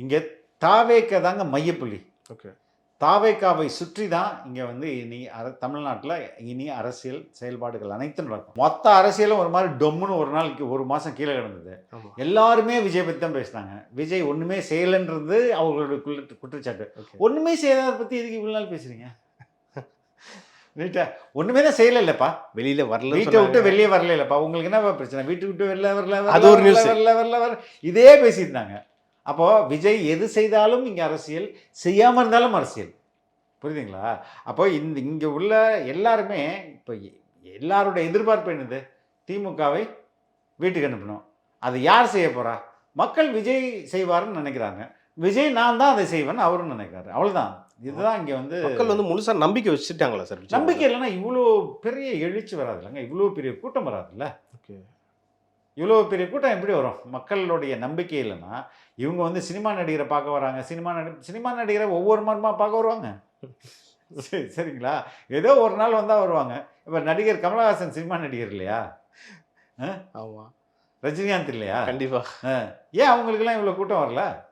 இங்கே தாவேக்கா தாங்க மையப்புள்ளி. ஓகே. தாவேக்காவை சுற்றி தான் இங்கே வந்து இனி தமிழ்நாட்டில் இனி அரசியல் செயல்பாடுகள் அனைத்தும் நடக்கும். மொத்த அரசியலும் ஒரு மாதிரி டொம்முன்னு ஒரு நாளைக்கு ஒரு மாதம் கீழே கிடந்தது. எல்லாருமே விஜய் பற்றி தான் பேசினாங்க. விஜய் ஒன்றுமே செய்யலைன்றது அவர்களுடைய குற்றச்சாட்டு. ஒன்றுமே செய்யாத பற்றி எதுக்கு இவ்வளோ நாள் பேசுகிறீங்க? ரைட்டா? ஒன்றுமே தான் செய்யலை இல்லைப்பா, வெளியில் வரல, வீட்டை விட்டு வெளியே வரல இல்லைப்பா, உங்களுக்கு என்ன பிரச்சனை? வீட்டு விட்டு வெளில வரல, அது ஒரு நியூஸ், வரல இதே பேசியிருந்தாங்க. அப்போது விஜய் எது செய்தாலும் இங்கே அரசியல், செய்யாமல் இருந்தாலும் அரசியல். புரியுதுங்களா? அப்போ இங்கே உள்ள எல்லாருமே இப்போ எல்லாரோட எதிர்பார்ப்பு என்னது? திமுகவை வீட்டுக்கு அனுப்பணும். அது யார் செய்ய போகிறா? மக்கள் விஜய் செய்வார்னு நினைக்கிறாங்க. விஜய் நான் தான் அதை செய்வேன்னு அவரும் நினைக்கிறாரு. அவ்வளோதான். இதுதான் இங்கே வந்து மக்கள் வந்து முழுசாக நம்பிக்கை வச்சுட்டாங்களா சார்? நம்பிக்கை இல்லைன்னா இவ்வளோ பெரிய எழுச்சி வராது இல்லைங்க, இவ்வளோ பெரிய கூட்டம் வராதுல்ல. ஓகே. இவ்வளோ பெரிய கூட்டம் எப்படி வரும்? மக்களுடைய நம்பிக்கை இல்லைன்னா இவங்க வந்து சினிமா நடிகரை பார்க்க வராங்க. சினிமா நடிகரை ஒவ்வொரு மாதமாக பார்க்க வருவாங்க. சரிங்களா? ஏதோ ஒரு நாள் வந்தால் வருவாங்க. இப்போ நடிகர் கமலஹாசன் சினிமா நடிகர் இல்லையா? ஆமாம். ரஜினிகாந்த் இல்லையா? கண்டிப்பாக. ஏன் அவங்களுக்கெல்லாம் இவ்வளோ கூட்டம் வரல?